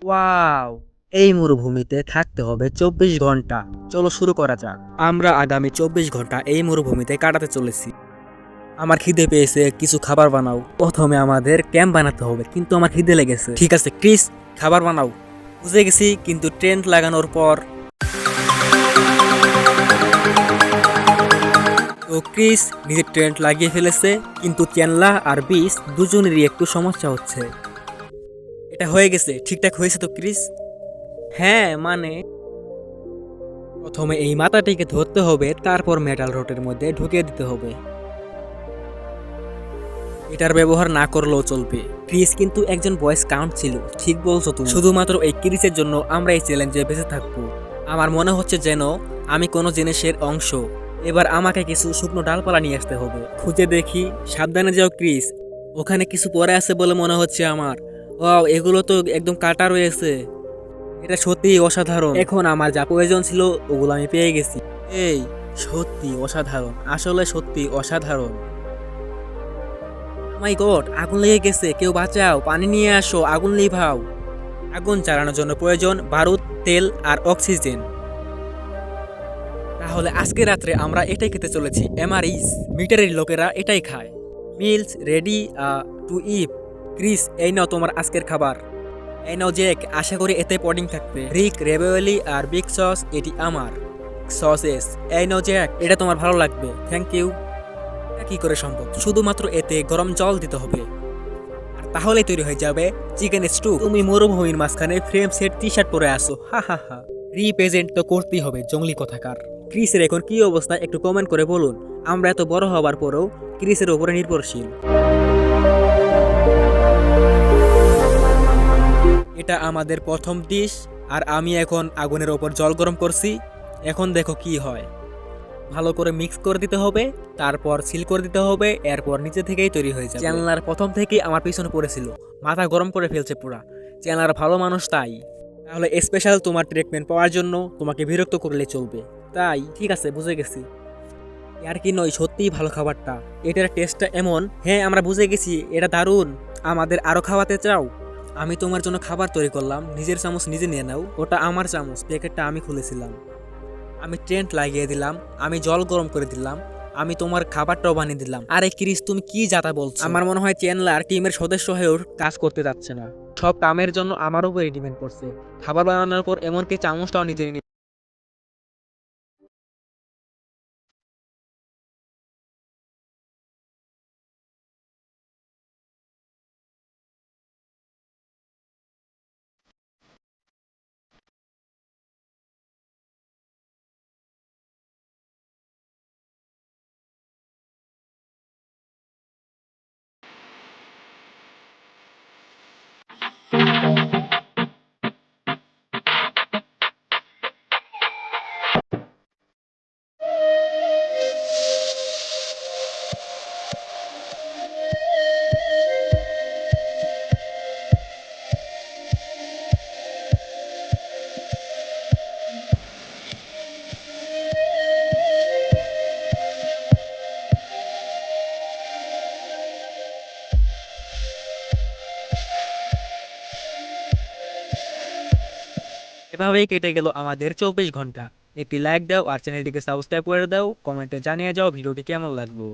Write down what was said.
Wow! এই মরুভূমিতে থাকতে হবে ২৪ ঘন্টা। চলো শুরু করা যাক। আমরা আগামী ২৪ ঘন্টা এই মরুভূমিতে কাটাতে চলেছি। আমার খিদে পেয়েছে, কিছু খাবার বানাও। প্রথমে আমাদের ক্যাম্প বানাতে হবে, কিন্তু আমার খিদে লেগেছে। ঠিক আছে ক্রিস, খাবার বানাও। বুঝে গেছি, কিন্তু টেন্ট লাগানোর পর তো ক্রিস নিজের টেন্ট লাগিয়ে ফেলেছে, কিন্তু চ্যানলা আর বিস দুজনেরই একটু সমস্যা হচ্ছে। এটা হয়ে গেছে, ঠিকঠাক হয়েছে তো ক্রিস? হ্যাঁ মানে প্রথমে এই মাথাটিকে ধরতে হবে, তারপর মেটাল রডের মধ্যে ঢুকিয়ে দিতে হবে। এটার ব্যবহার না করলেও চলবে। ক্রিস কিন্তু একজন বয়েস কাউন্ট ছিল। ঠিক বলছো তুমি। শুধুমাত্র এই ক্রিসের জন্য আমরা এই চ্যালেঞ্জে বেঁচে থাকবো। আমার মনে হচ্ছে যেন আমি কোনো জিনিসের অংশ। এবার আমাকে কিছু শুকনো ডালপালা নিয়ে আসতে হবে। খুঁজে দেখি। সাবধানে যাও ক্রিস, ওখানে কিছু পড়ে আছে বলে মনে হচ্ছে আমার। ওয়াও, এগুলো তো একদম কাটা রয়েছে। এটা সত্যিই অসাধারণ। এখন আমার যা প্রয়োজন ছিল ওগুলো আমি পেয়ে গেছি। এই, সত্যি অসাধারণ, আসলে সত্যি অসাধারণ। মাই গড, আগুন লেগে গেছে, কেউ বাঁচাও, পানি নিয়ে আসো, আগুন নিভাও। আগুন চালানোর জন্য প্রয়োজন বারুদ, তেল আর অক্সিজেন। তাহলে আজকে রাত্রে আমরা এটাই খেতে চলেছি। এমআরইস মিটারের লোকেরা এটাই খায়। Meals ready to eat. Chris, এই নাও তোমার আজকের খাবার। এই নাও জ্যাক, আশা করি এতে পডিং থাকবে। রিক, রেভিওলি আর বিগ সস এটি আমার। সসেস, এই নাও জ্যাক, এটা তোমার ভালো লাগবে। Thank you. এটা কি করে সম্ভব? শুধুমাত্র এতে গরম জল দিতে হবে, আর তাহলেই তৈরি হয়ে যাবে চিকেন স্টু। তুমি মরুভূমির মাঝখানে ফ্রেম সেট টি শার্ট পরে আসো, হা হা হা। রিপ্রেজেন্ট তো করতেই হবে, জঙ্গলি কথাকার। ক্রিসের এখন কি অবস্থা একটু কমেন্ট করে বলুন। আমরা এত বড় হবার পরেও ক্রিসের উপরে নির্ভরশীল। এটা আমাদের প্রথম ডিশ, আর আমি এখন আগুনের ওপর জল গরম করছি। এখন দেখো কি হয়। ভালো করে মিক্স করে দিতে হবে, তারপর সিল করে দিতে হবে, এরপর নিচে থেকেই তৈরি হয়ে যাবে। চ্যানেলার প্রথম থেকেই আমার পিছনে পড়েছিল, মাথা গরম করে ফেলছে পুরা। চ্যানেলার ভালো মানুষ তাই। তাহলে স্পেশাল তোমার ট্রিটমেন্ট পাওয়ার জন্য তোমাকে বিরক্ত করলে চলবে। তাই ঠিক আছে, বুঝে গেছি। আর কি নয়, সত্যিই ভালো খাবারটা। এটার টেস্টটা এমন, হ্যাঁ আমরা বুঝে গেছি, এটা দারুণ। আমাদের আরো খাওয়াতে চাও? আমি তোমার জন্য খাবার তৈরি করলাম, নিজের চামচ নিজে নিয়ে নাও। ওটা আমার চামচ, প্যাকেটটা আমি খুলেছিলাম। আমি টেন্ট লাগিয়ে দিলাম, আমি জল গরম করে দিলাম, আমি তোমার খাবারটাও বানিয়ে দিলাম। আরে ক্রিস, তুমি কি যাতা বলছো? আমার মনে হয় চ্যান্ডলার টিমের সদস্য হয়েও কাজ করতে যাচ্ছে না, সব কামের জন্য আমার উপরে ডিপেন্ড করছে। খাবার বানানোর পর এমনকি চামচটাও নিজে নিয়ে। এভাবেই কেটে গেল আমাদের ২৪ ঘন্টা। একটি লাইক দাও আর চ্যানেলটিকে সাবস্ক্রাইব করে দাও, কমেন্টে জানিয়ে যাও ভিডিওটি কেমন লাগলো।